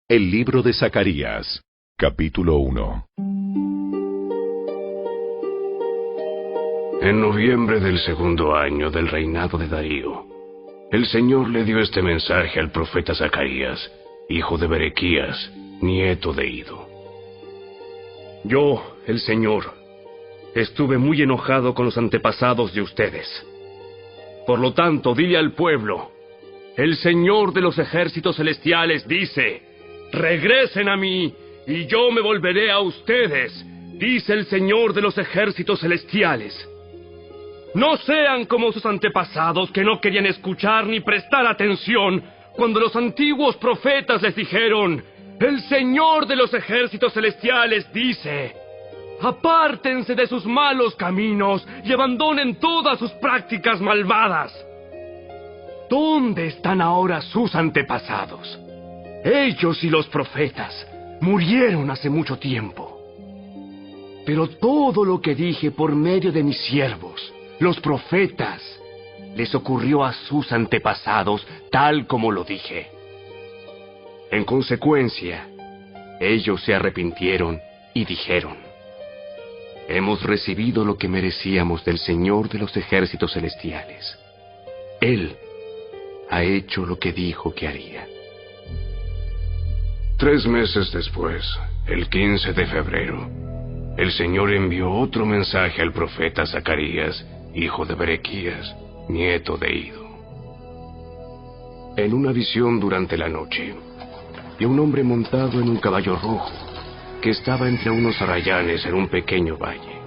El libro de Zacarías, capítulo 1. En noviembre del segundo año del reinado de Darío, el Señor le dio este mensaje al profeta Zacarías, hijo de Berequías, nieto de Ido. Yo, el Señor, estuve muy enojado con los antepasados de ustedes. Por lo tanto, dile al pueblo, el Señor de los ejércitos celestiales dice: regresen a mí, y yo me volveré a ustedes, dice el Señor de los ejércitos celestiales. No sean como sus antepasados, que no querían escuchar ni prestar atención cuando los antiguos profetas les dijeron: el Señor de los ejércitos celestiales dice: apártense de sus malos caminos y abandonen todas sus prácticas malvadas. ¿Dónde están ahora sus antepasados? Ellos y los profetas murieron hace mucho tiempo. Pero todo lo que dije por medio de mis siervos, los profetas, les ocurrió a sus antepasados tal como lo dije. En consecuencia, ellos se arrepintieron y dijeron: hemos recibido lo que merecíamos del Señor de los ejércitos celestiales. Él ha hecho lo que dijo que haría. 3 meses después, el 15 de febrero, el Señor envió otro mensaje al profeta Zacarías, hijo de Berequías, nieto de Ido. En una visión durante la noche, vio un hombre montado en un caballo rojo, que estaba entre unos arrayanes en un pequeño valle.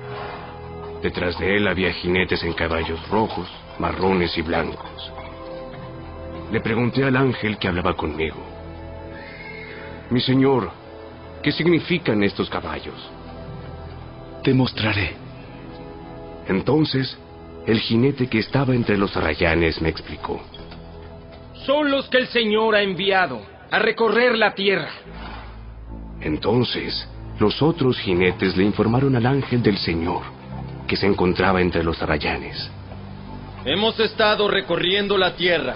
Detrás de él había jinetes en caballos rojos, marrones y blancos. Le pregunté al ángel que hablaba conmigo: mi señor, ¿qué significan estos caballos? Te mostraré. Entonces, el jinete que estaba entre los arrayanes me explicó: son los que el Señor ha enviado a recorrer la tierra. Entonces, los otros jinetes le informaron al ángel del Señor, que se encontraba entre los arrayanes: hemos estado recorriendo la tierra,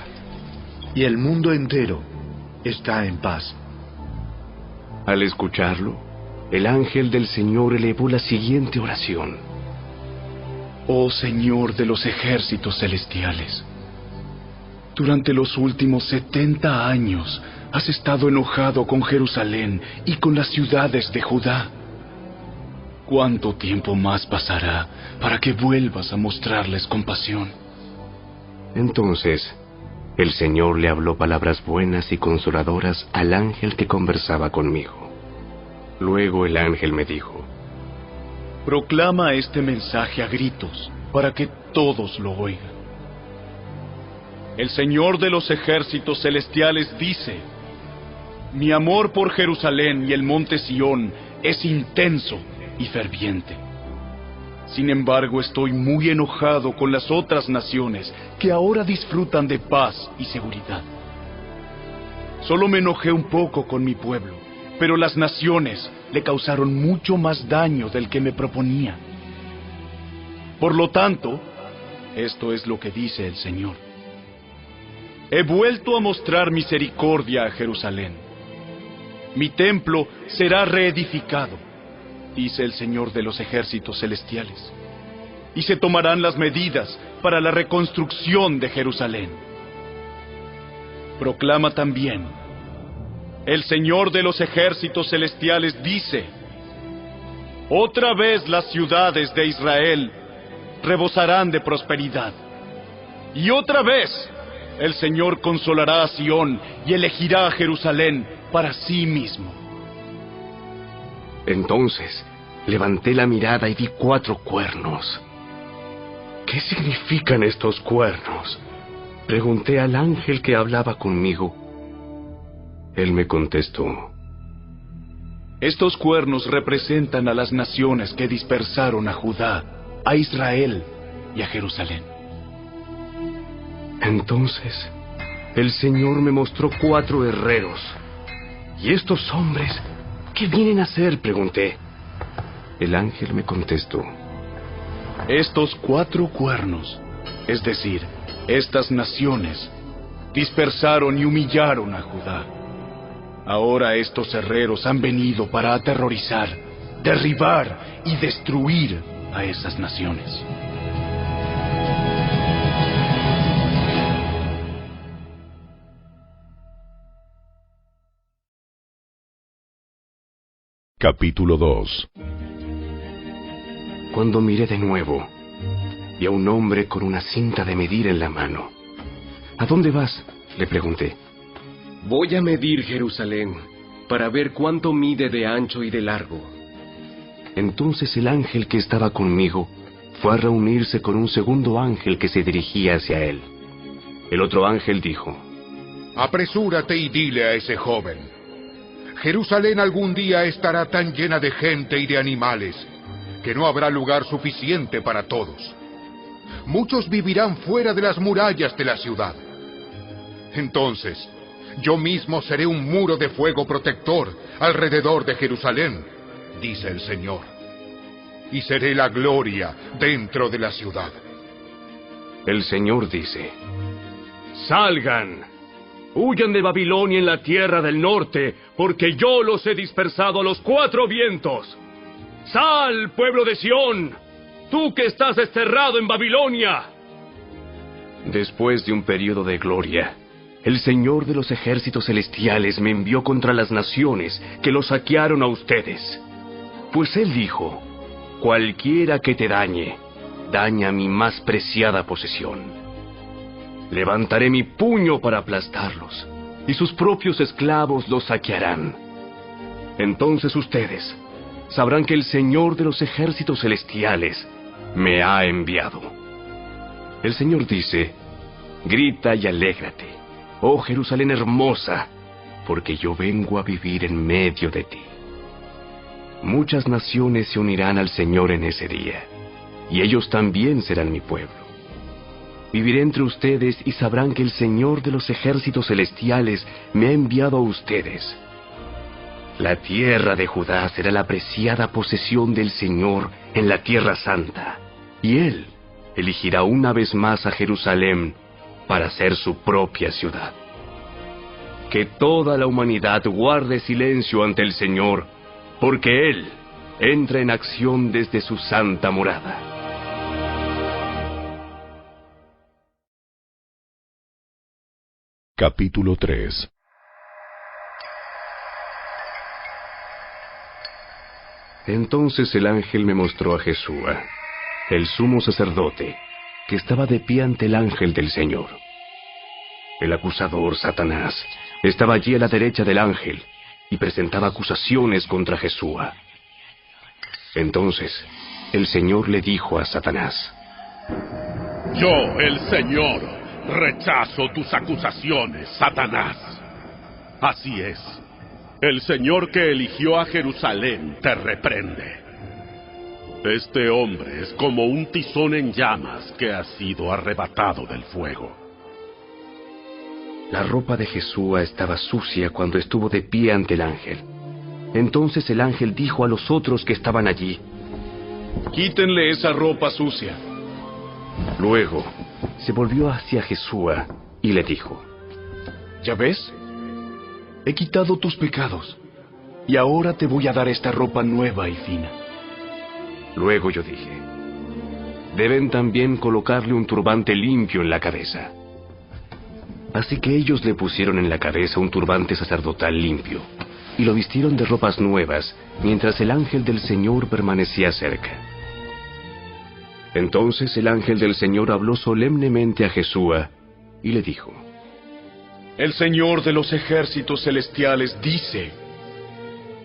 y el mundo entero está en paz. Al escucharlo, el ángel del Señor elevó la siguiente oración: Oh Señor de los ejércitos celestiales, durante los últimos 70 años has estado enojado con Jerusalén y con las ciudades de Judá. ¿Cuánto tiempo más pasará para que vuelvas a mostrarles compasión? Entonces, el Señor le habló palabras buenas y consoladoras al ángel que conversaba conmigo. Luego el ángel me dijo: proclama este mensaje a gritos, para que todos lo oigan. El Señor de los ejércitos celestiales dice: mi amor por Jerusalén y el monte Sión es intenso y ferviente. Sin embargo, estoy muy enojado con las otras naciones que ahora disfrutan de paz y seguridad. Solo me enojé un poco con mi pueblo, pero las naciones le causaron mucho más daño del que me proponía. Por lo tanto, esto es lo que dice el Señor: he vuelto a mostrar misericordia a Jerusalén. Mi templo será reedificado, dice el Señor de los ejércitos celestiales, y se tomarán las medidas para la reconstrucción de Jerusalén. Proclama también: el Señor de los ejércitos celestiales dice: otra vez las ciudades de Israel rebosarán de prosperidad, y otra vez el Señor consolará a Sión y elegirá a Jerusalén para sí mismo. Entonces, levanté la mirada y vi 4 cuernos. ¿Qué significan estos cuernos?, pregunté al ángel que hablaba conmigo. Él me contestó: estos cuernos representan a las naciones que dispersaron a Judá, a Israel y a Jerusalén. Entonces, el Señor me mostró 4 herreros. ¿Y estos hombres qué vienen a hacer?, pregunté. El ángel me contestó: estos 4 cuernos, es decir, estas naciones, dispersaron y humillaron a Judá. Ahora estos herreros han venido para aterrorizar, derribar y destruir a esas naciones. Capítulo 2. Cuando miré de nuevo, vi a un hombre con una cinta de medir en la mano. ¿A dónde vas?, le pregunté. Voy a medir Jerusalén para ver cuánto mide de ancho y de largo. Entonces el ángel que estaba conmigo fue a reunirse con un segundo ángel que se dirigía hacia él. El otro ángel dijo: Apresúrate y dile a ese joven: Jerusalén algún día estará tan llena de gente y de animales que no habrá lugar suficiente para todos. Muchos vivirán fuera de las murallas de la ciudad. Entonces, yo mismo seré un muro de fuego protector alrededor de Jerusalén, dice el Señor, y seré la gloria dentro de la ciudad. El Señor dice: Salgan, huyan de Babilonia en la tierra del norte, porque yo los he dispersado a los cuatro vientos. ¡Sal, pueblo de Sión, tú que estás desterrado en Babilonia! Después de un periodo de gloria, el Señor de los ejércitos celestiales me envió contra las naciones que los saquearon a ustedes. Pues Él dijo: cualquiera que te dañe, daña mi más preciada posesión. Levantaré mi puño para aplastarlos, y sus propios esclavos los saquearán. Entonces ustedes sabrán que el Señor de los ejércitos celestiales me ha enviado. El Señor dice: grita y alégrate, oh Jerusalén hermosa, porque yo vengo a vivir en medio de ti. Muchas naciones se unirán al Señor en ese día, y ellos también serán mi pueblo. Viviré entre ustedes y sabrán que el Señor de los ejércitos celestiales me ha enviado a ustedes. La tierra de Judá será la preciada posesión del Señor en la tierra santa, y Él elegirá una vez más a Jerusalén para ser su propia ciudad. Que toda la humanidad guarde silencio ante el Señor, porque Él entra en acción desde su santa morada. Capítulo 3. Entonces el ángel me mostró a Jesúa, el sumo sacerdote, que estaba de pie ante el ángel del Señor. El acusador, Satanás, estaba allí a la derecha del ángel y presentaba acusaciones contra Jesúa. Entonces el Señor le dijo a Satanás: Yo, el Señor, rechazo tus acusaciones, Satanás. Así es. El Señor que eligió a Jerusalén te reprende. Este hombre es como un tizón en llamas que ha sido arrebatado del fuego. La ropa de Jesúa estaba sucia cuando estuvo de pie ante el ángel. Entonces el ángel dijo a los otros que estaban allí: Quítenle esa ropa sucia. Luego se volvió hacia Jesúa y le dijo: ¿Ya ves? He quitado tus pecados, y ahora te voy a dar esta ropa nueva y fina. Luego yo dije: deben también colocarle un turbante limpio en la cabeza. Así que ellos le pusieron en la cabeza un turbante sacerdotal limpio, y lo vistieron de ropas nuevas, mientras el ángel del Señor permanecía cerca. Entonces el ángel del Señor habló solemnemente a Jesúa, y le dijo: El Señor de los ejércitos celestiales dice: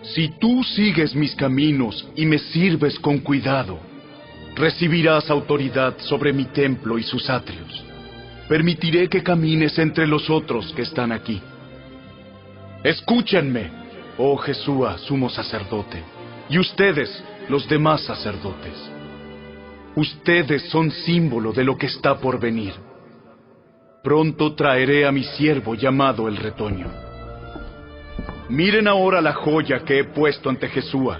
si tú sigues mis caminos y me sirves con cuidado, recibirás autoridad sobre mi templo y sus atrios. Permitiré que camines entre los otros que están aquí. Escúchenme, oh Jesúa, sumo sacerdote, y ustedes, los demás sacerdotes. Ustedes son símbolo de lo que está por venir. Pronto traeré a mi siervo llamado el retoño. Miren ahora la joya que he puesto ante Jesúa.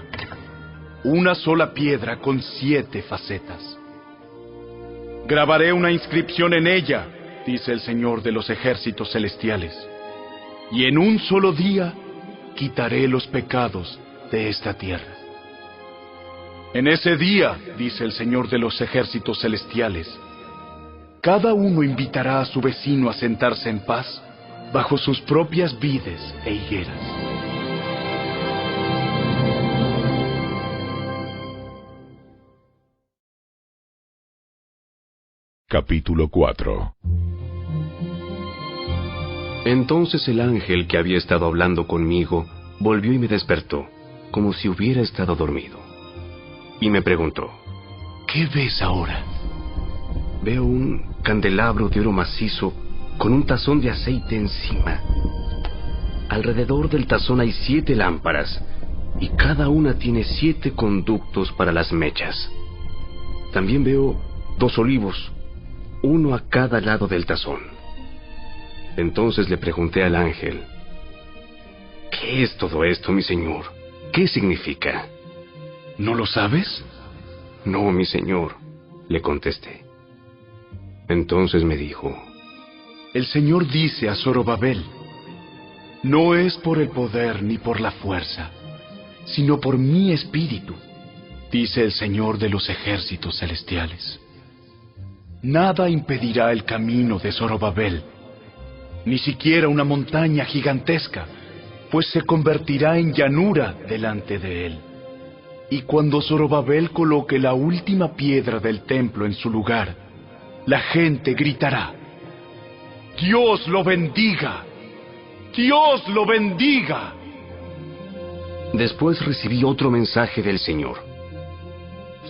Una sola piedra con 7 facetas. Grabaré una inscripción en ella, dice el Señor de los ejércitos celestiales. Y en un solo día quitaré los pecados de esta tierra. En ese día, dice el Señor de los ejércitos celestiales, cada uno invitará a su vecino a sentarse en paz bajo sus propias vides e higueras. Capítulo 4. Entonces el ángel que había estado hablando conmigo volvió y me despertó, como si hubiera estado dormido. Y me preguntó: ¿Qué ves ahora? Veo un candelabro de oro macizo con un tazón de aceite encima. Alrededor del tazón hay 7 lámparas, y cada una tiene 7 conductos para las mechas. También veo 2 olivos, uno a cada lado del tazón. Entonces le pregunté al ángel: ¿qué es todo esto, mi señor? ¿Qué significa? ¿No lo sabes? No, mi señor, le contesté. Entonces me dijo: el Señor dice a Zorobabel, no es por el poder ni por la fuerza, sino por mi espíritu, dice el Señor de los ejércitos celestiales. Nada impedirá el camino de Zorobabel, ni siquiera una montaña gigantesca, pues se convertirá en llanura delante de él. Y cuando Zorobabel coloque la última piedra del templo en su lugar, la gente gritará: ¡Dios lo bendiga! ¡Dios lo bendiga! Después recibí otro mensaje del Señor.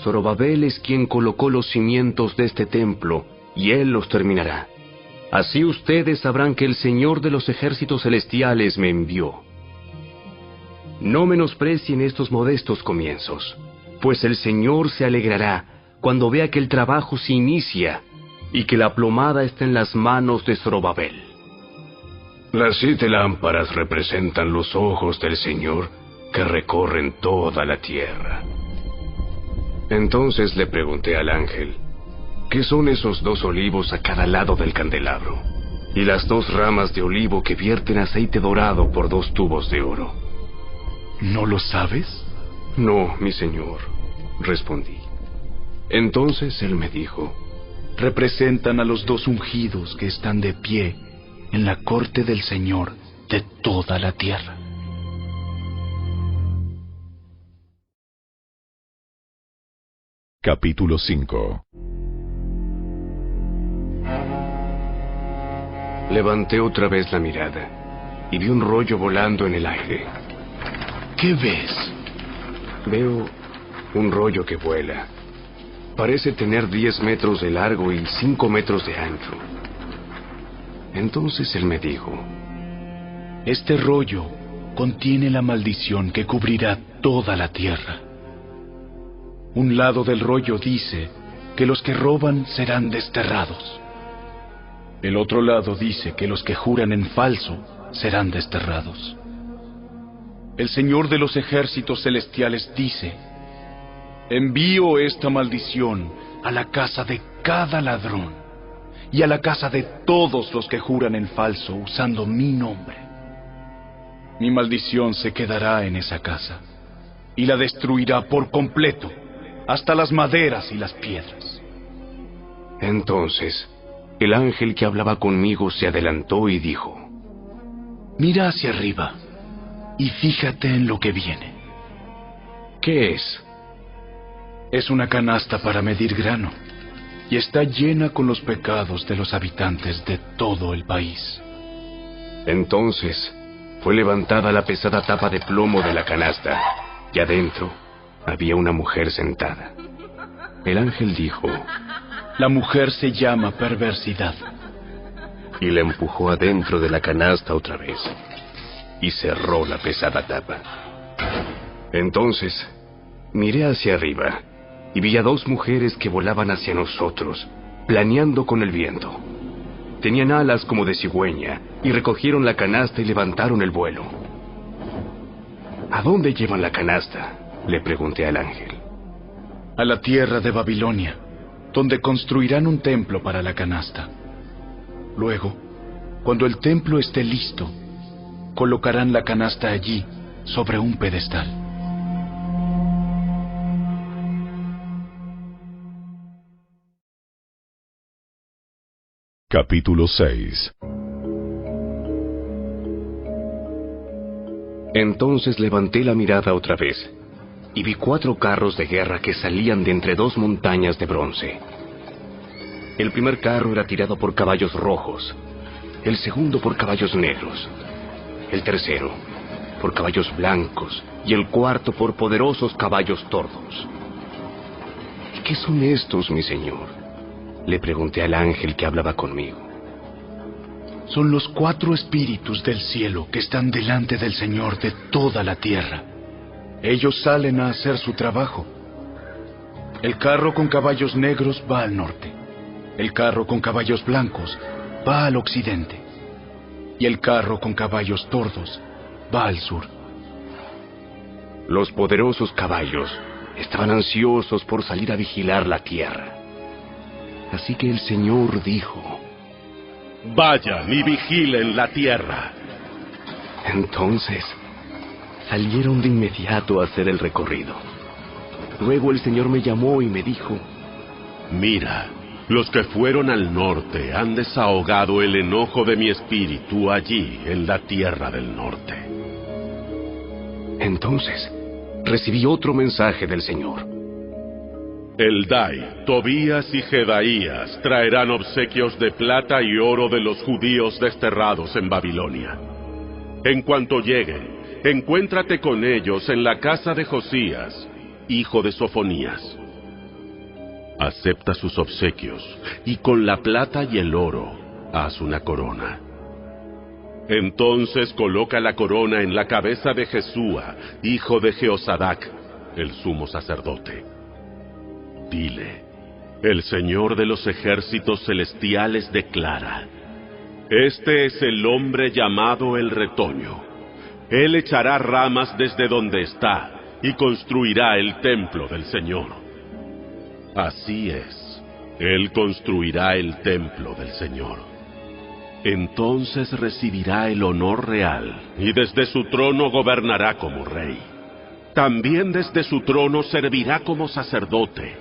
Zorobabel es quien colocó los cimientos de este templo, y él los terminará. Así ustedes sabrán que el Señor de los ejércitos celestiales me envió. No menosprecien estos modestos comienzos, pues el Señor se alegrará cuando vea que el trabajo se inicia y que la plomada está en las manos de Zorobabel. Las 7 lámparas representan los ojos del Señor que recorren toda la tierra. Entonces le pregunté al ángel: ¿qué son esos 2 olivos a cada lado del candelabro? Y las 2 ramas de olivo que vierten aceite dorado por 2 tubos de oro. ¿No lo sabes? No, mi señor, respondí. Entonces él me dijo: representan a los 2 ungidos que están de pie en la corte del Señor de toda la tierra. Capítulo 5. Levanté otra vez la mirada y vi un rollo volando en el aire. ¿Qué ves? Veo un rollo que vuela. Parece tener 10 metros de largo y 5 metros de ancho. Entonces él me dijo: este rollo contiene la maldición que cubrirá toda la tierra. Un lado del rollo dice que los que roban serán desterrados. El otro lado dice que los que juran en falso serán desterrados. El Señor de los ejércitos celestiales dice: envío esta maldición a la casa de cada ladrón y a la casa de todos los que juran en falso usando mi nombre. Mi maldición se quedará en esa casa y la destruirá por completo, hasta las maderas y las piedras. Entonces el ángel que hablaba conmigo se adelantó y dijo: mira hacia arriba y fíjate en lo que viene. ¿Qué es? Es una canasta para medir grano, y está llena con los pecados de los habitantes de todo el país. Entonces fue levantada la pesada tapa de plomo de la canasta, y adentro había una mujer sentada. El ángel dijo: la mujer se llama perversidad. Y la empujó adentro de la canasta otra vez, y cerró la pesada tapa. Entonces miré hacia arriba y vi a 2 mujeres que volaban hacia nosotros, planeando con el viento. Tenían alas como de cigüeña y recogieron la canasta y levantaron el vuelo. ¿A dónde llevan la canasta?, le pregunté al ángel. A la tierra de Babilonia, donde construirán un templo para la canasta. Luego, cuando el templo esté listo, colocarán la canasta allí, sobre un pedestal. Capítulo 6. Entonces levanté la mirada otra vez, y vi 4 carros de guerra que salían de entre 2 montañas de bronce. El primer carro era tirado por caballos rojos, el segundo por caballos negros, el tercero por caballos blancos, y el cuarto por poderosos caballos tordos. ¿Y qué son estos, mi señor?, le pregunté al ángel que hablaba conmigo. Son los 4 espíritus del cielo que están delante del Señor de toda la tierra. Ellos salen a hacer su trabajo. El carro con caballos negros va al norte. El carro con caballos blancos va al occidente. Y el carro con caballos tordos va al sur. Los poderosos caballos estaban ansiosos por salir a vigilar la tierra. Así que el Señor dijo: vayan y vigilen la tierra. Entonces salieron de inmediato a hacer el recorrido. Luego el Señor me llamó y me dijo: mira, los que fueron al norte han desahogado el enojo de mi espíritu allí en la tierra del norte. Entonces recibí otro mensaje del Señor. Eldai, Tobías y Jedaías traerán obsequios de plata y oro de los judíos desterrados en Babilonia. En cuanto lleguen, encuéntrate con ellos en la casa de Josías, hijo de Sofonías. Acepta sus obsequios, y con la plata y el oro, haz una corona. Entonces coloca la corona en la cabeza de Jesúa, hijo de Jehozadak, el sumo sacerdote. Dile: el Señor de los ejércitos celestiales declara: este es el hombre llamado el retoño. Él echará ramas desde donde está y construirá el templo del Señor. Así es, Él construirá el templo del Señor. Entonces recibirá el honor real y desde su trono gobernará como rey. También desde su trono servirá como sacerdote,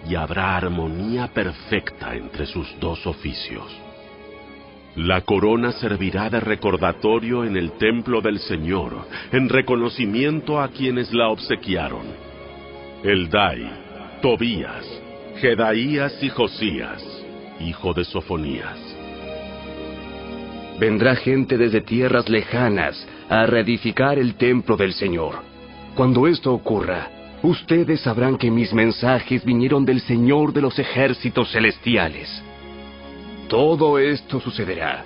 y habrá armonía perfecta entre sus 2 oficios. La corona servirá de recordatorio en el templo del Señor, en reconocimiento a quienes la obsequiaron: Eldai, Tobías, Jedaías y Josías, hijo de Sofonías. Vendrá gente desde tierras lejanas a reedificar el templo del Señor. Cuando esto ocurra, ustedes sabrán que mis mensajes vinieron del Señor de los ejércitos celestiales. Todo esto sucederá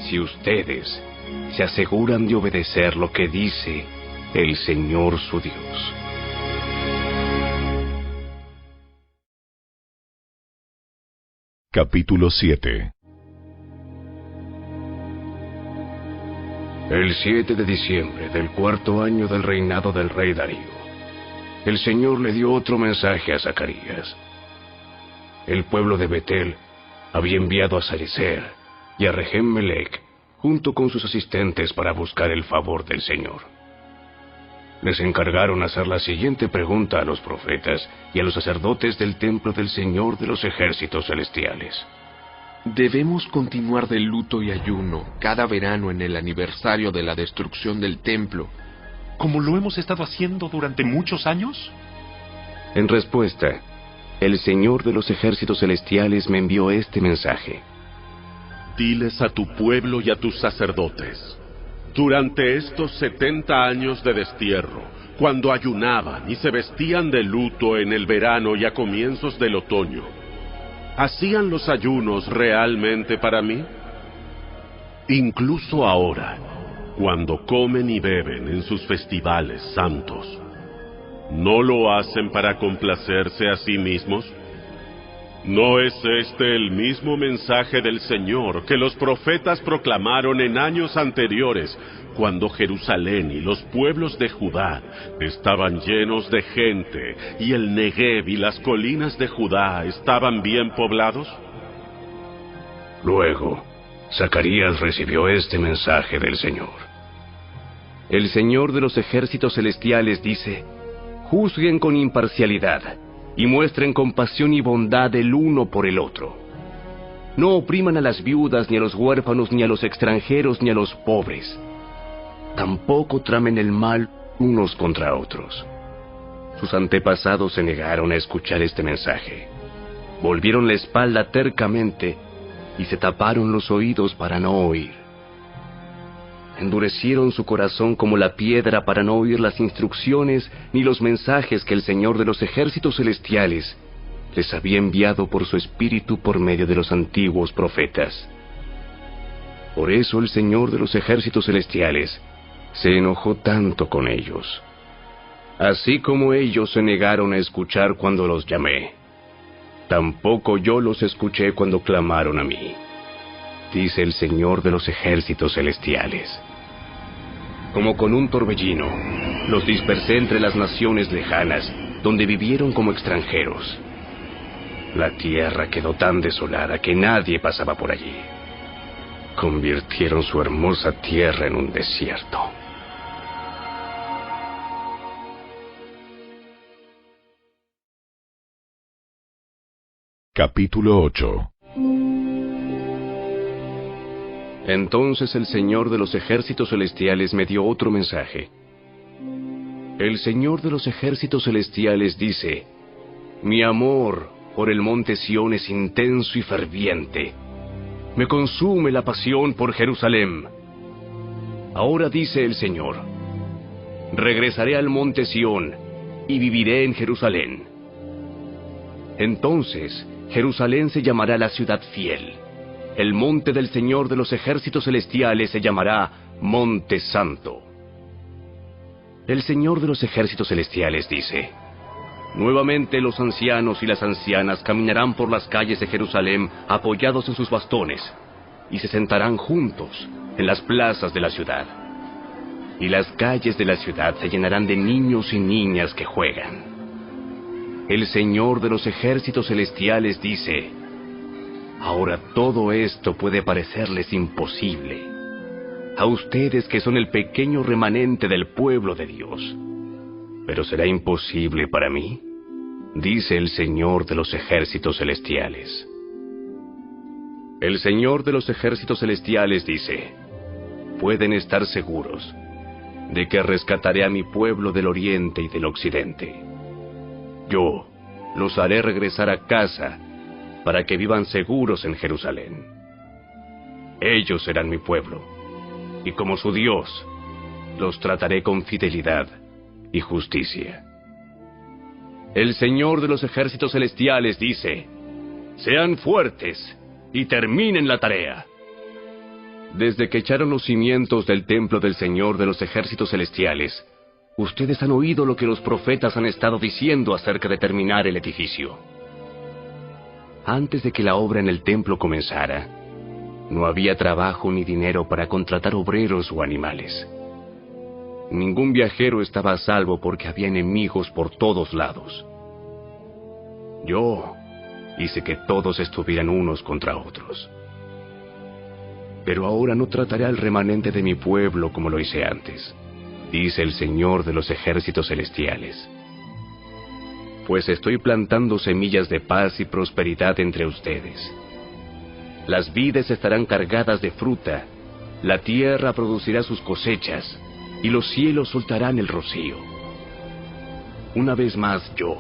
si ustedes se aseguran de obedecer lo que dice el Señor su Dios. Capítulo 7. El 7 de diciembre del 4º año del reinado del rey Darío, el Señor le dio otro mensaje a Zacarías. El pueblo de Betel había enviado a Sarecer y a Regem-Melech junto con sus asistentes para buscar el favor del Señor. Les encargaron hacer la siguiente pregunta a los profetas y a los sacerdotes del templo del Señor de los ejércitos celestiales. ¿Debemos continuar de luto y ayuno cada verano en el aniversario de la destrucción del templo, como lo hemos estado haciendo durante muchos años? En respuesta, el Señor de los ejércitos celestiales me envió este mensaje. Diles a tu pueblo y a tus sacerdotes: durante estos 70 años de destierro, cuando ayunaban y se vestían de luto en el verano y a comienzos del otoño, ¿hacían los ayunos realmente para mí? Incluso ahora, cuando comen y beben en sus festivales santos, ¿no lo hacen para complacerse a sí mismos? ¿No es este el mismo mensaje del Señor que los profetas proclamaron en años anteriores, cuando Jerusalén y los pueblos de Judá estaban llenos de gente y el Negev y las colinas de Judá estaban bien poblados? Luego, Zacarías recibió este mensaje del Señor. El Señor de los ejércitos celestiales dice: juzguen con imparcialidad y muestren compasión y bondad el uno por el otro. No opriman a las viudas, ni a los huérfanos, ni a los extranjeros, ni a los pobres. Tampoco tramen el mal unos contra otros. Sus antepasados se negaron a escuchar este mensaje. Volvieron la espalda tercamente y se taparon los oídos para no oír. Endurecieron su corazón como la piedra para no oír las instrucciones ni los mensajes que el Señor de los ejércitos celestiales les había enviado por su espíritu por medio de los antiguos profetas. Por eso el Señor de los ejércitos celestiales se enojó tanto con ellos. Así como ellos se negaron a escuchar cuando los llamé, tampoco yo los escuché cuando clamaron a mí, dice el Señor de los ejércitos celestiales. Como con un torbellino, los dispersé entre las naciones lejanas, donde vivieron como extranjeros. La tierra quedó tan desolada que nadie pasaba por allí. Convirtieron su hermosa tierra en un desierto. Capítulo 8. Entonces el Señor de los ejércitos celestiales me dio otro mensaje. El Señor de los ejércitos celestiales dice: mi amor por el monte Sión es intenso y ferviente. Me consume la pasión por Jerusalén. Ahora dice el Señor: regresaré al monte Sión y viviré en Jerusalén. Entonces Jerusalén se llamará la ciudad fiel. El monte del Señor de los ejércitos celestiales se llamará Monte Santo. El Señor de los ejércitos celestiales dice: nuevamente los ancianos y las ancianas caminarán por las calles de Jerusalén apoyados en sus bastones, y se sentarán juntos en las plazas de la ciudad. Y las calles de la ciudad se llenarán de niños y niñas que juegan. El Señor de los ejércitos celestiales dice: ahora todo esto puede parecerles imposible a ustedes que son el pequeño remanente del pueblo de Dios. ¿Pero será imposible para mí?, dice el Señor de los ejércitos celestiales. El Señor de los ejércitos celestiales dice: pueden estar seguros de que rescataré a mi pueblo del oriente y del occidente. Yo los haré regresar a casa para que vivan seguros en Jerusalén. Ellos serán mi pueblo, y como su Dios, los trataré con fidelidad y justicia. El Señor de los ejércitos celestiales dice: sean fuertes y terminen la tarea. Desde que echaron los cimientos del templo del Señor de los ejércitos celestiales, ustedes han oído lo que los profetas han estado diciendo acerca de terminar el edificio. Antes de que la obra en el templo comenzara, no había trabajo ni dinero para contratar obreros o animales. Ningún viajero estaba a salvo porque había enemigos por todos lados. Yo hice que todos estuvieran unos contra otros. Pero ahora no trataré al remanente de mi pueblo como lo hice antes, dice el Señor de los ejércitos celestiales. Pues estoy plantando semillas de paz y prosperidad entre ustedes. Las vides estarán cargadas de fruta, la tierra producirá sus cosechas, y los cielos soltarán el rocío. Una vez más yo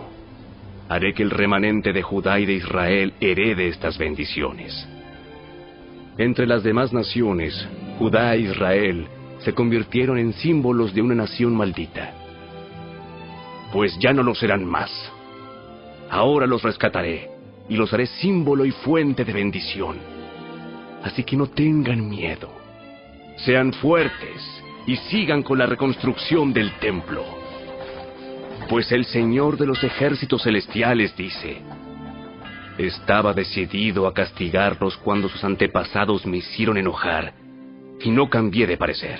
haré que el remanente de Judá y de Israel herede estas bendiciones. Entre las demás naciones, Judá e Israel se convirtieron en símbolos de una nación maldita. Pues ya no lo serán más. Ahora los rescataré y los haré símbolo y fuente de bendición. Así que no tengan miedo. Sean fuertes y sigan con la reconstrucción del templo. Pues el Señor de los ejércitos celestiales dice: estaba decidido a castigarlos cuando sus antepasados me hicieron enojar, y no cambié de parecer,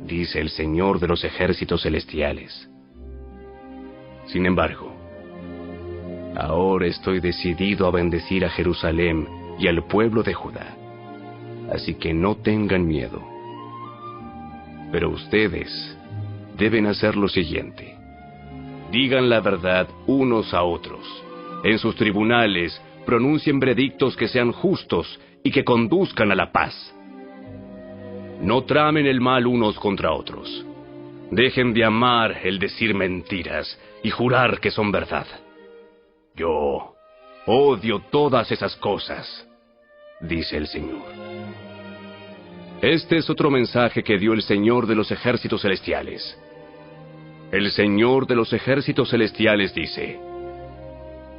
dice el Señor de los ejércitos celestiales. Sin embargo, ahora estoy decidido a bendecir a Jerusalén y al pueblo de Judá, así que no tengan miedo. Pero ustedes deben hacer lo siguiente. Digan la verdad unos a otros. En sus tribunales pronuncien veredictos que sean justos y que conduzcan a la paz. No tramen el mal unos contra otros. Dejen de amar el decir mentiras y jurar que son verdad. Yo odio todas esas cosas, dice el Señor. Este es otro mensaje que dio el Señor de los ejércitos celestiales. El Señor de los ejércitos celestiales dice: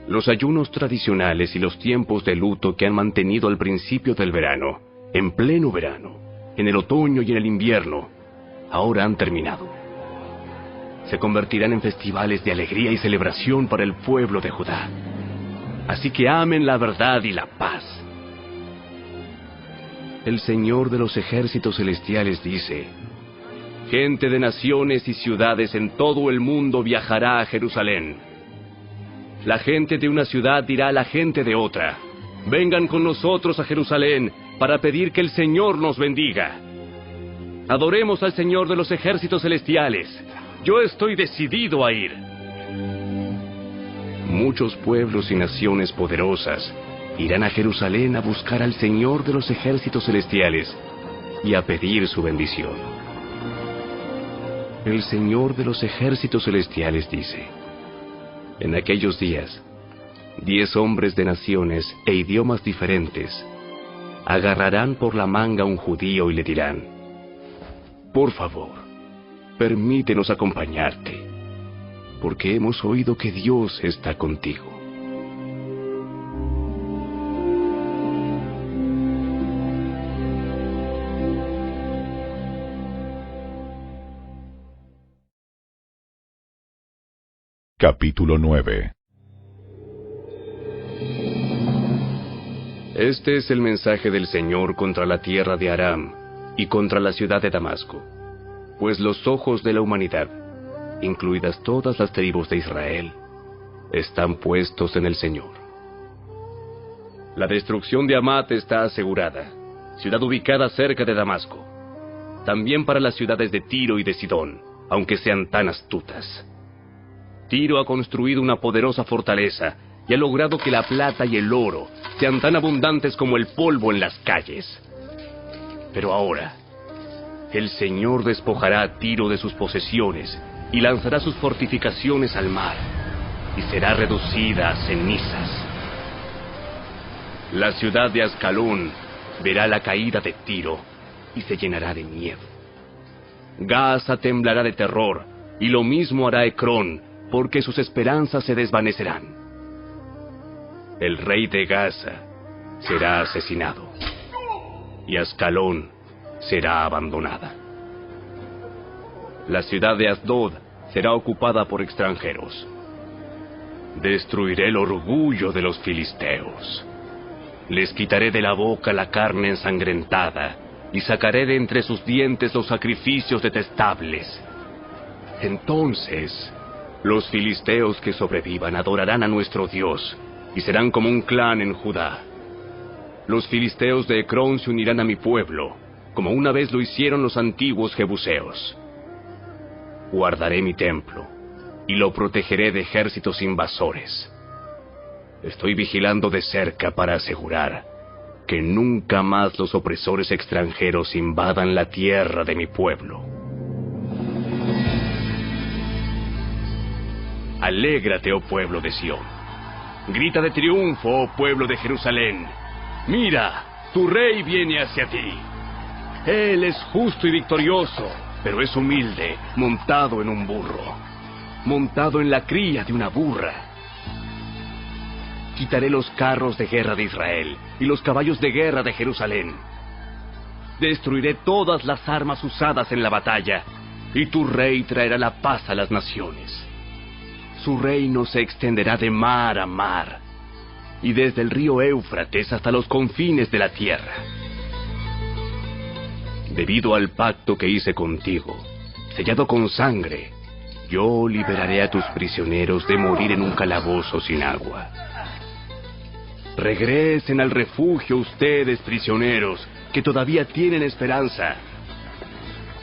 los ayunos tradicionales y los tiempos de luto que han mantenido al principio del verano, en pleno verano, en el otoño y en el invierno, ahora han terminado. Se convertirán en festivales de alegría y celebración para el pueblo de Judá. Así que amen la verdad y la paz. El Señor de los ejércitos celestiales dice: gente de naciones y ciudades en todo el mundo viajará a Jerusalén. La gente de una ciudad dirá a la gente de otra: vengan con nosotros a Jerusalén para pedir que el Señor nos bendiga. Adoremos al Señor de los ejércitos celestiales. Yo estoy decidido a ir. Muchos pueblos y naciones poderosas irán a Jerusalén a buscar al Señor de los ejércitos celestiales y a pedir su bendición. El Señor de los ejércitos celestiales dice: en aquellos días, 10 hombres de naciones e idiomas diferentes agarrarán por la manga a un judío y le dirán: por favor, permítenos acompañarte, porque hemos oído que Dios está contigo. Capítulo 9. Este es el mensaje del Señor contra la tierra de Aram y contra la ciudad de Damasco, pues los ojos de la humanidad, incluidas todas las tribus de Israel, están puestos en el Señor. La destrucción de Hamat está asegurada, ciudad ubicada cerca de Damasco. También para las ciudades de Tiro y de Sidón, aunque sean tan astutas. Tiro ha construido una poderosa fortaleza y ha logrado que la plata y el oro sean tan abundantes como el polvo en las calles. Pero ahora, el Señor despojará a Tiro de sus posesiones y lanzará sus fortificaciones al mar, y será reducida a cenizas. La ciudad de Ascalón verá la caída de Tiro y se llenará de miedo. Gaza temblará de terror, y lo mismo hará Ecrón, porque sus esperanzas se desvanecerán. El rey de Gaza será asesinado, y Ascalón será abandonada. La ciudad de Asdod será ocupada por extranjeros. Destruiré el orgullo de los filisteos. Les quitaré de la boca la carne ensangrentada, y sacaré de entre sus dientes los sacrificios detestables. Entonces, los filisteos que sobrevivan adorarán a nuestro Dios, y serán como un clan en Judá. Los filisteos de Ecrón se unirán a mi pueblo, como una vez lo hicieron los antiguos jebuseos. Guardaré mi templo, y lo protegeré de ejércitos invasores. Estoy vigilando de cerca para asegurar que nunca más los opresores extranjeros invadan la tierra de mi pueblo. Alégrate, oh pueblo de Sión. Grita de triunfo, oh pueblo de Jerusalén. Mira, tu rey viene hacia ti. Él es justo y victorioso, pero es humilde, montado en un burro, montado en la cría de una burra. Quitaré los carros de guerra de Israel y los caballos de guerra de Jerusalén. Destruiré todas las armas usadas en la batalla, y tu rey traerá la paz a las naciones. Su reino se extenderá de mar a mar, y desde el río Éufrates hasta los confines de la tierra. Debido al pacto que hice contigo, sellado con sangre, yo liberaré a tus prisioneros de morir en un calabozo sin agua. Regresen al refugio ustedes, prisioneros, que todavía tienen esperanza.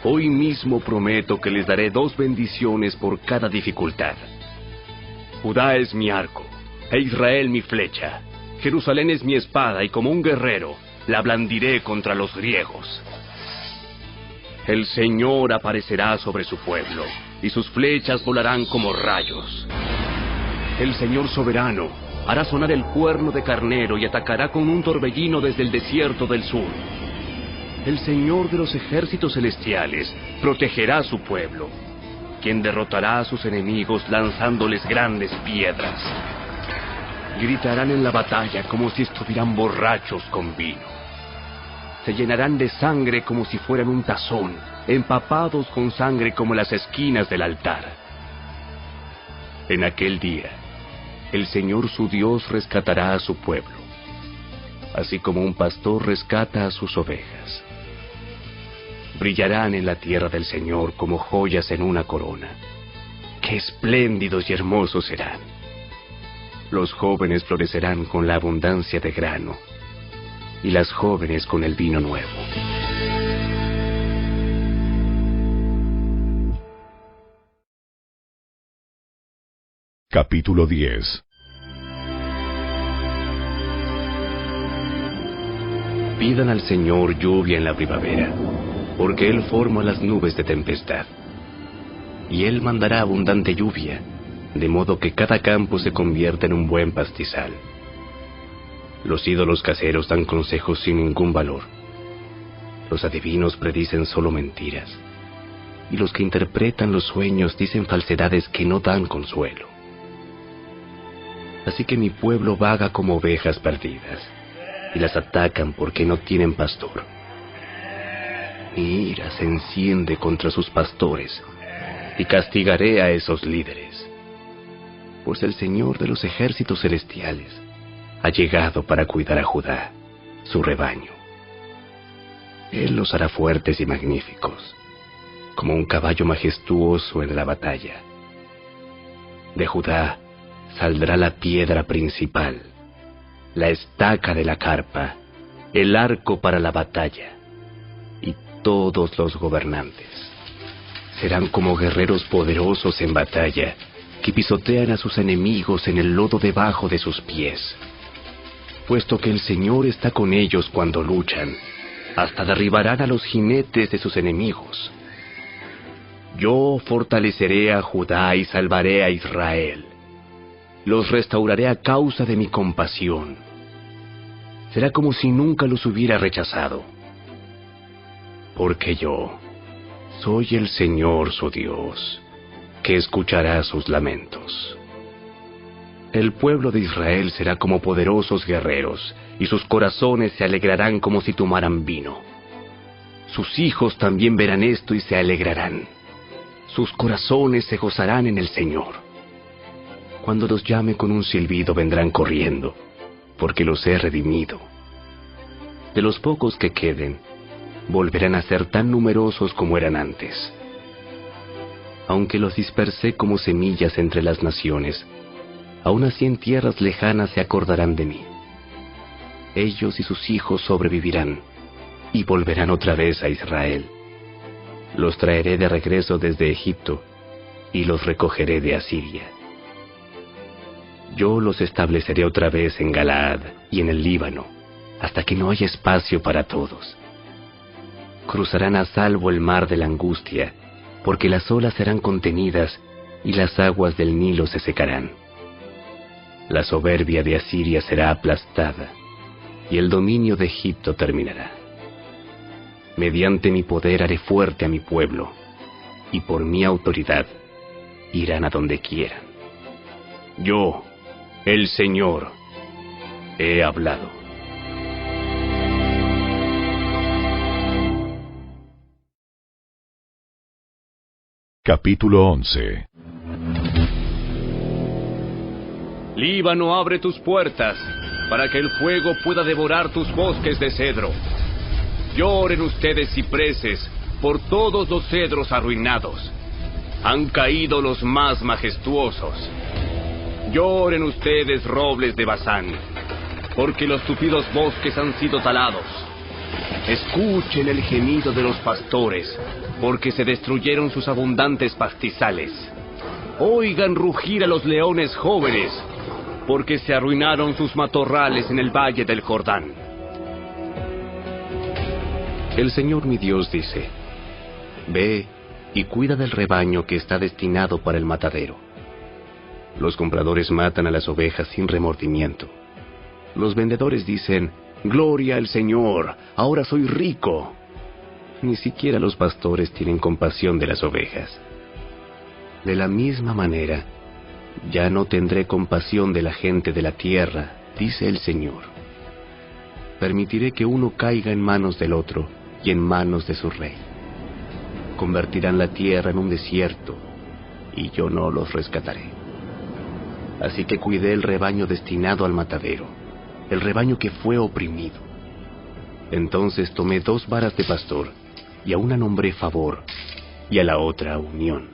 Hoy mismo prometo que les daré 2 bendiciones por cada dificultad. Judá es mi arco, e Israel mi flecha. Jerusalén es mi espada, y como un guerrero, la blandiré contra los griegos. El Señor aparecerá sobre su pueblo, y sus flechas volarán como rayos. El Señor soberano hará sonar el cuerno de carnero y atacará con un torbellino desde el desierto del sur. El Señor de los ejércitos celestiales protegerá a su pueblo, quien derrotará a sus enemigos lanzándoles grandes piedras. Gritarán en la batalla como si estuvieran borrachos con vino. Se llenarán de sangre como si fueran un tazón, empapados con sangre como las esquinas del altar. En aquel día, el Señor su Dios rescatará a su pueblo, así como un pastor rescata a sus ovejas. Brillarán en la tierra del Señor como joyas en una corona. ¡Qué espléndidos y hermosos serán! Los jóvenes florecerán con la abundancia de grano, y las jóvenes con el vino nuevo. Capítulo 10. Pidan al Señor lluvia en la primavera, porque Él forma las nubes de tempestad. Y Él mandará abundante lluvia, de modo que cada campo se convierta en un buen pastizal. Los ídolos caseros dan consejos sin ningún valor. Los adivinos predicen solo mentiras, y los que interpretan los sueños dicen falsedades que no dan consuelo. Así que mi pueblo vaga como ovejas perdidas, y las atacan porque no tienen pastor. Mi ira se enciende contra sus pastores, y castigaré a esos líderes. Pues el Señor de los ejércitos celestiales ha llegado para cuidar a Judá, su rebaño. Él los hará fuertes y magníficos, como un caballo majestuoso en la batalla. De Judá saldrá la piedra principal, la estaca de la carpa, el arco para la batalla, y todos los gobernantes serán como guerreros poderosos en batalla, que pisotean a sus enemigos en el lodo debajo de sus pies. Puesto que el Señor está con ellos cuando luchan, hasta derribarán a los jinetes de sus enemigos. Yo fortaleceré a Judá y salvaré a Israel. Los restauraré a causa de mi compasión. Será como si nunca los hubiera rechazado. Porque yo soy el Señor su Dios, que escuchará sus lamentos. El pueblo de Israel será como poderosos guerreros, y sus corazones se alegrarán como si tomaran vino. Sus hijos también verán esto y se alegrarán. Sus corazones se gozarán en el Señor. Cuando los llame con un silbido vendrán corriendo, porque los he redimido. De los pocos que queden, volverán a ser tan numerosos como eran antes. Aunque los dispersé como semillas entre las naciones, aún así en tierras lejanas se acordarán de mí. Ellos y sus hijos sobrevivirán, y volverán otra vez a Israel. Los traeré de regreso desde Egipto, y los recogeré de Asiria. Yo los estableceré otra vez en Galaad y en el Líbano, hasta que no haya espacio para todos. Cruzarán a salvo el mar de la angustia, porque las olas serán contenidas y las aguas del Nilo se secarán. La soberbia de Asiria será aplastada, y el dominio de Egipto terminará. Mediante mi poder haré fuerte a mi pueblo, y por mi autoridad irán a donde quieran. Yo, el Señor, he hablado. Capítulo 11. Líbano, abre tus puertas, para que el fuego pueda devorar tus bosques de cedro. Lloren ustedes cipreses por todos los cedros arruinados. Han caído los más majestuosos. Lloren ustedes robles de Basán, porque los tupidos bosques han sido talados. Escuchen el gemido de los pastores, porque se destruyeron sus abundantes pastizales. Oigan rugir a los leones jóvenes, porque se arruinaron sus matorrales en el valle del Jordán. El Señor mi Dios dice: Ve y cuida del rebaño que está destinado para el matadero. Los compradores matan a las ovejas sin remordimiento. Los vendedores dicen: Gloria al Señor, ahora soy rico. Ni siquiera los pastores tienen compasión de las ovejas. De la misma manera, ya no tendré compasión de la gente de la tierra, dice el Señor. Permitiré que uno caiga en manos del otro y en manos de su rey. Convertirán la tierra en un desierto, y yo no los rescataré. Así que cuidé el rebaño destinado al matadero, el rebaño que fue oprimido. Entonces tomé 2 varas de pastor, y a una nombré favor, y a la otra unión.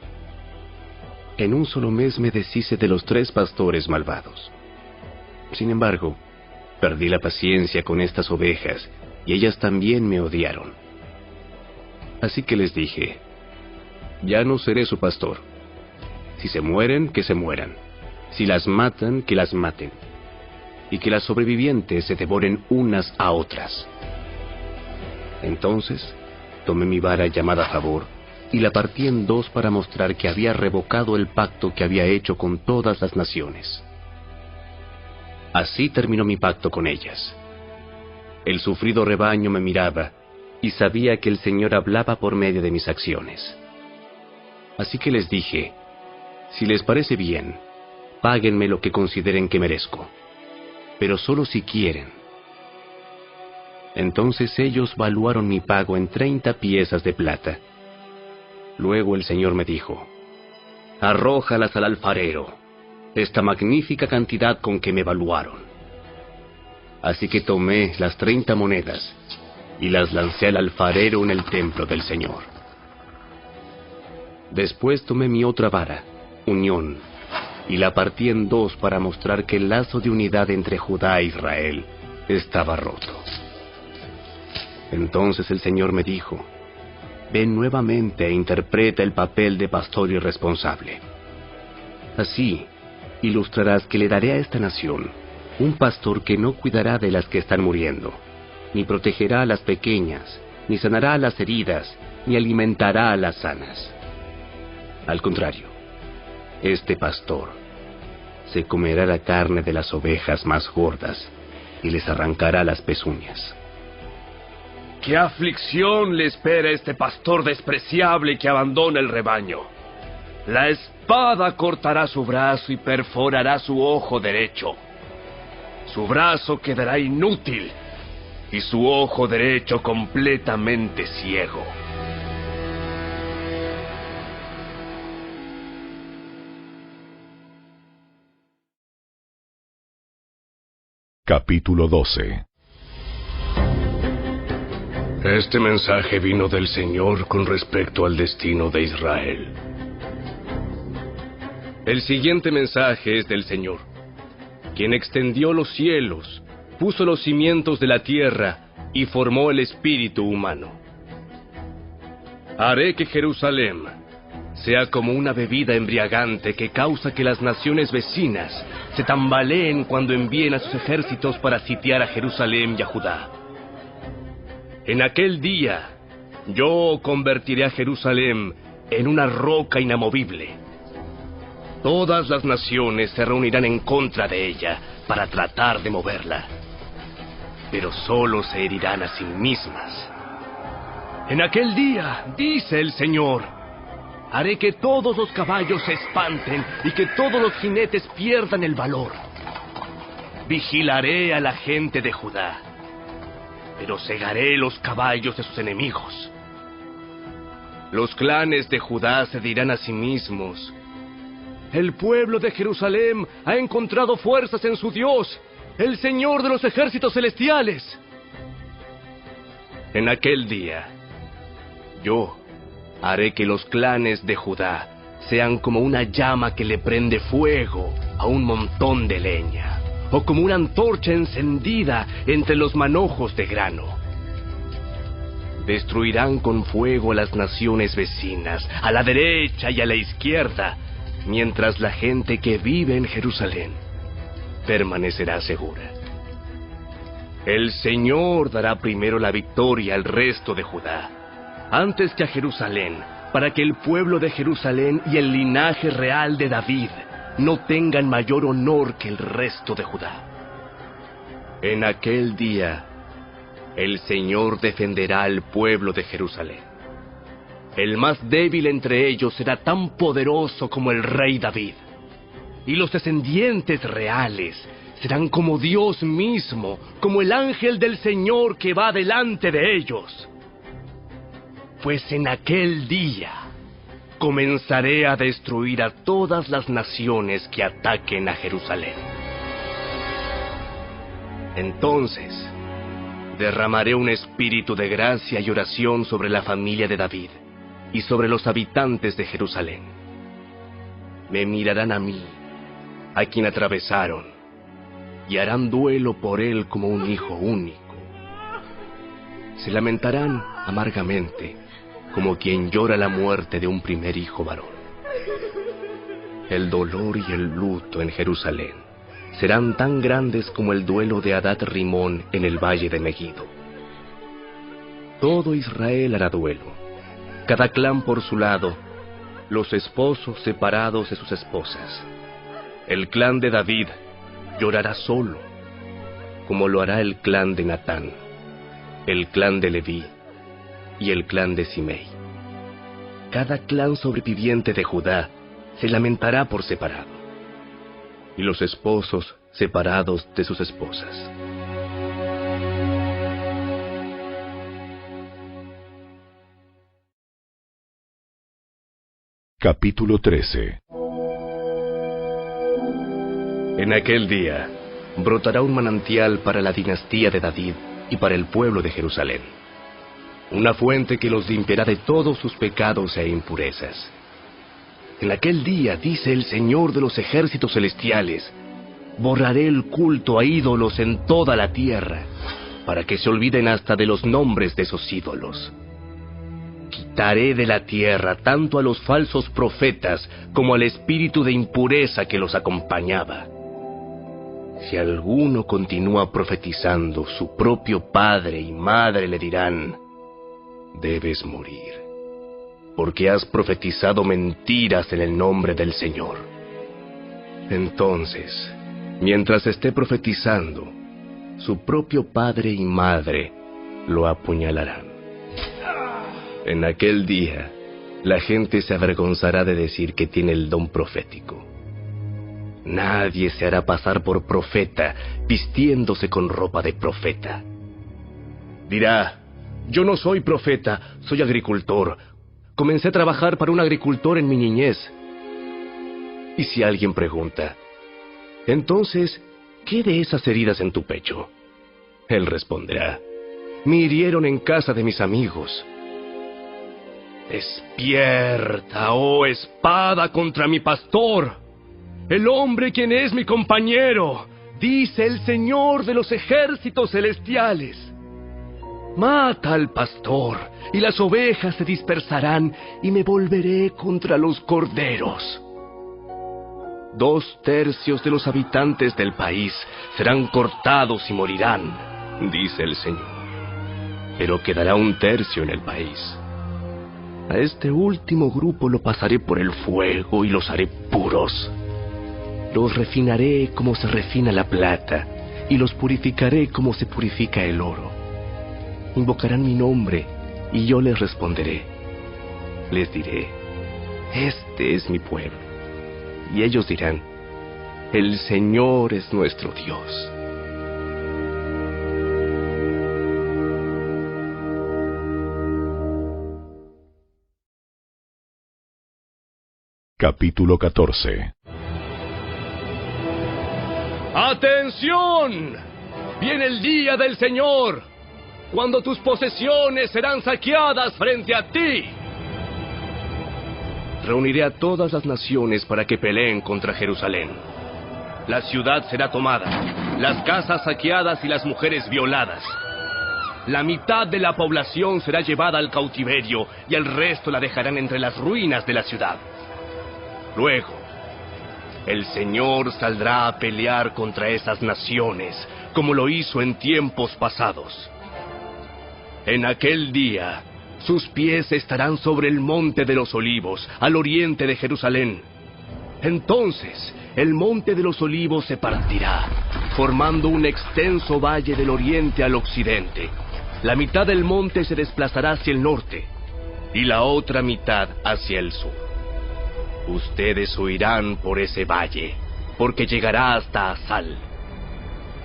En un solo mes me deshice de los 3 pastores malvados. Sin embargo, perdí la paciencia con estas ovejas, y ellas también me odiaron. Así que les dije: ya no seré su pastor. Si se mueren, que se mueran. Si las matan, que las maten. Y que las sobrevivientes se devoren unas a otras. Entonces, tomé mi vara llamada favor, y la partí en 2 para mostrar que había revocado el pacto que había hecho con todas las naciones. Así terminó mi pacto con ellas. El sufrido rebaño me miraba, y sabía que el Señor hablaba por medio de mis acciones. Así que les dije: si les parece bien, páguenme lo que consideren que merezco, pero solo si quieren. Entonces ellos valuaron mi pago en 30 piezas de plata. Luego el Señor me dijo: arrójalas al alfarero, esta magnífica cantidad con que me valuaron. Así que tomé las 30 monedas y las lancé al alfarero en el templo del Señor. Después tomé mi otra vara, unión, y la partí en 2 para mostrar que el lazo de unidad entre Judá e Israel estaba roto. Entonces el Señor me dijo: ven nuevamente e interpreta el papel de pastor irresponsable. Así ilustrarás que le daré a esta nación un pastor que no cuidará de las que están muriendo, ni protegerá a las pequeñas, ni sanará a las heridas, ni alimentará a las sanas. Al contrario, este pastor se comerá la carne de las ovejas más gordas y les arrancará las pezuñas. ¿Qué aflicción le espera a este pastor despreciable que abandona el rebaño? La espada cortará su brazo y perforará su ojo derecho. Su brazo quedará inútil y su ojo derecho completamente ciego. Capítulo 12. Este mensaje vino del Señor con respecto al destino de Israel. El siguiente mensaje es del Señor, quien extendió los cielos, puso los cimientos de la tierra y formó el espíritu humano. Haré que Jerusalén sea como una bebida embriagante que causa que las naciones vecinas se tambaleen cuando envíen a sus ejércitos para sitiar a Jerusalén y a Judá. En aquel día, yo convertiré a Jerusalén en una roca inamovible. Todas las naciones se reunirán en contra de ella para tratar de moverla, pero solo se herirán a sí mismas. En aquel día, dice el Señor, haré que todos los caballos se espanten y que todos los jinetes pierdan el valor. Vigilaré a la gente de Judá, pero cegaré los caballos de sus enemigos. Los clanes de Judá se dirán a sí mismos: el pueblo de Jerusalén ha encontrado fuerzas en su Dios, el Señor de los ejércitos celestiales. En aquel día, yo haré que los clanes de Judá sean como una llama que le prende fuego a un montón de leña, o como una antorcha encendida entre los manojos de grano. Destruirán con fuego a las naciones vecinas, a la derecha y a la izquierda, mientras la gente que vive en Jerusalén permanecerá segura. El Señor dará primero la victoria al resto de Judá, antes que a Jerusalén, para que el pueblo de Jerusalén y el linaje real de David no tengan mayor honor que el resto de Judá. En aquel día, el Señor defenderá al pueblo de Jerusalén. El más débil entre ellos será tan poderoso como el rey David, y los descendientes reales serán como Dios mismo, como el ángel del Señor que va delante de ellos. Pues en aquel día comenzaré a destruir a todas las naciones que ataquen a Jerusalén. Entonces derramaré un espíritu de gracia y oración sobre la familia de David y sobre los habitantes de Jerusalén. Me mirarán a mí, a quien atravesaron, y harán duelo por él como un hijo único. Se lamentarán amargamente, como quien llora la muerte de un primer hijo varón. El dolor y el luto en Jerusalén serán tan grandes como el duelo de Hadad Rimón en el valle de Megiddo. Todo Israel hará duelo, cada clan por su lado, los esposos separados de sus esposas. El clan de David llorará solo, como lo hará el clan de Natán, el clan de Leví y el clan de Simei. Cada clan sobreviviente de Judá se lamentará por separado, y los esposos separados de sus esposas. Capítulo 13. En aquel día brotará un manantial para la dinastía de David y para el pueblo de Jerusalén, una fuente que los limpiará de todos sus pecados e impurezas. En aquel día, dice el Señor de los ejércitos celestiales, borraré el culto a ídolos en toda la tierra, para que se olviden hasta de los nombres de esos ídolos. Quitaré de la tierra tanto a los falsos profetas como al espíritu de impureza que los acompañaba. Si alguno continúa profetizando, su propio padre y madre le dirán: debes morir, porque has profetizado mentiras en el nombre del Señor. Entonces, mientras esté profetizando, su propio padre y madre lo apuñalarán. En aquel día, la gente se avergonzará de decir que tiene el don profético. Nadie se hará pasar por profeta vistiéndose con ropa de profeta. Dirá: yo no soy profeta, soy agricultor. Comencé a trabajar para un agricultor en mi niñez. Y si alguien pregunta: entonces, ¿qué de esas heridas en tu pecho? Él responderá: me hirieron en casa de mis amigos. Despierta, oh espada, contra mi pastor, el hombre quien es mi compañero, dice el Señor de los ejércitos celestiales. Mata al pastor, y las ovejas se dispersarán, y me volveré contra los corderos. 2/3 de los habitantes del país serán cortados y morirán, dice el Señor. Pero quedará 1/3 en el país. A este último grupo lo pasaré por el fuego y los haré puros. Los refinaré como se refina la plata, y los purificaré como se purifica el oro. Invocarán mi nombre, y yo les responderé. Les diré: este es mi pueblo. Y ellos dirán: el Señor es nuestro Dios. Capítulo 14. ¡Atención! Viene el día del Señor, cuando tus posesiones serán saqueadas frente a ti. Reuniré a todas las naciones para que peleen contra Jerusalén. La ciudad será tomada, las casas saqueadas y las mujeres violadas. la mitad de la población será llevada al cautiverio y el resto la dejarán entre las ruinas de la ciudad. Luego, el Señor saldrá a pelear contra esas naciones, como lo hizo en tiempos pasados. En aquel día, sus pies estarán sobre el monte de los Olivos, al oriente de Jerusalén. Entonces, el monte de los Olivos se partirá, formando un extenso valle del oriente al occidente. La mitad del monte se desplazará hacia el norte, y la otra mitad hacia el sur. Ustedes huirán por ese valle, porque llegará hasta Asal.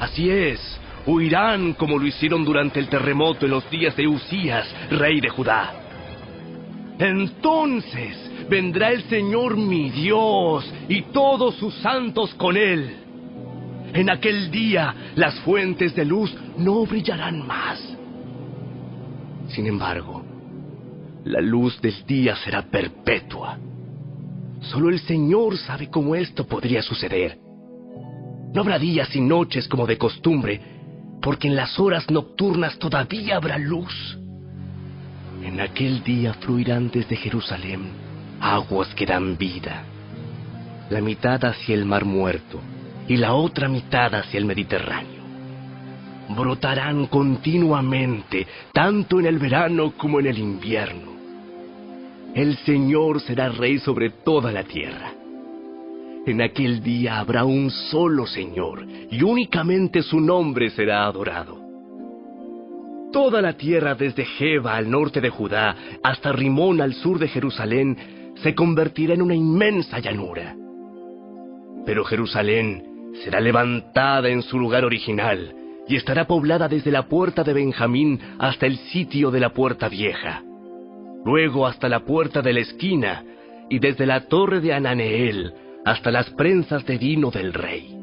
Así es, huirán como lo hicieron durante el terremoto en los días de Usías, rey de Judá. Entonces vendrá el Señor mi Dios y todos sus santos con él. En aquel día las fuentes de luz no brillarán más. Sin embargo, la luz del día será perpetua. Solo el Señor sabe cómo esto podría suceder. No habrá días y noches como de costumbre, porque en las horas nocturnas todavía habrá luz. En aquel día fluirán desde Jerusalén aguas que dan vida, la mitad hacia el Mar Muerto y la otra mitad hacia el Mediterráneo. Brotarán continuamente, tanto en el verano como en el invierno. El Señor será rey sobre toda la tierra. En aquel día habrá un solo Señor, y únicamente su nombre será adorado. Toda la tierra desde Geba al norte de Judá hasta Rimón al sur de Jerusalén se convertirá en una inmensa llanura. Pero Jerusalén será levantada en su lugar original y estará poblada desde la puerta de Benjamín hasta el sitio de la puerta vieja, luego hasta la puerta de la esquina y desde la torre de Ananeel hasta las prensas de vino del rey.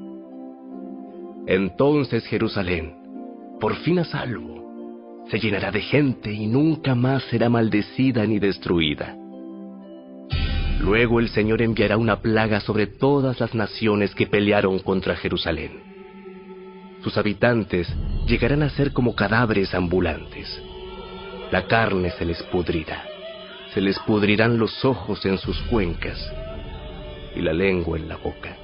Entonces Jerusalén, por fin a salvo, se llenará de gente y nunca más será maldecida ni destruida. Luego el Señor enviará una plaga sobre todas las naciones que pelearon contra Jerusalén. Sus habitantes llegarán a ser como cadáveres ambulantes. La carne se les pudrirá, se les pudrirán los ojos en sus cuencas y la lengua en la boca.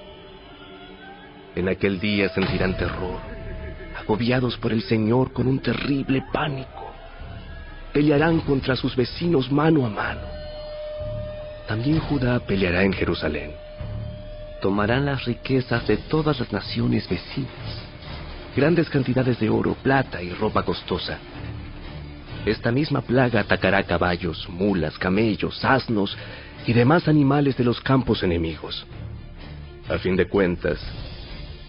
En aquel día sentirán terror, agobiados por el Señor con un terrible pánico. Pelearán contra sus vecinos mano a mano. También Judá peleará en Jerusalén. Tomarán las riquezas de todas las naciones vecinas, grandes cantidades de oro, plata y ropa costosa. Esta misma plaga atacará caballos, mulas, camellos, asnos y demás animales de los campos enemigos. A fin de cuentas,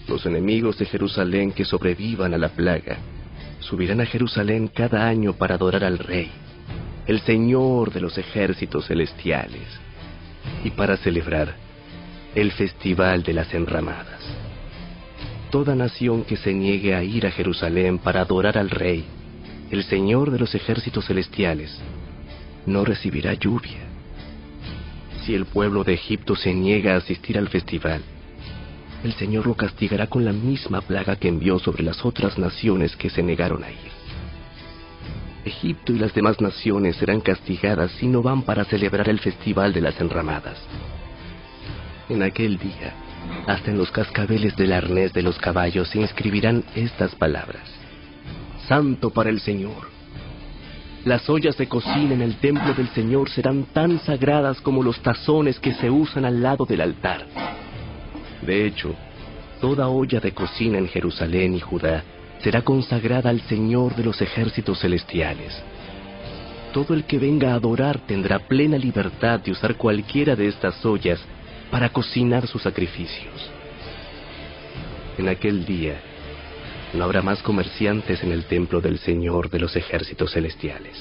los enemigos de Jerusalén que sobrevivan a la plaga subirán a Jerusalén cada año para adorar al Rey, el Señor de los ejércitos celestiales, y para celebrar el Festival de las Enramadas. Toda nación que se niegue a ir a Jerusalén para adorar al Rey, el Señor de los ejércitos celestiales, no recibirá lluvia. Si el pueblo de Egipto se niega a asistir al festival, el Señor lo castigará con la misma plaga que envió sobre las otras naciones que se negaron a ir. Egipto y las demás naciones serán castigadas si no van para celebrar el Festival de las Enramadas. En aquel día, hasta en los cascabeles del arnés de los caballos se inscribirán estas palabras: Santo para el Señor. Las ollas de cocina en el templo del Señor serán tan sagradas como los tazones que se usan al lado del altar. De hecho, toda olla de cocina en Jerusalén y Judá será consagrada al Señor de los ejércitos celestiales. Todo el que venga a adorar tendrá plena libertad de usar cualquiera de estas ollas para cocinar sus sacrificios. En aquel día, no habrá más comerciantes en el templo del Señor de los ejércitos celestiales.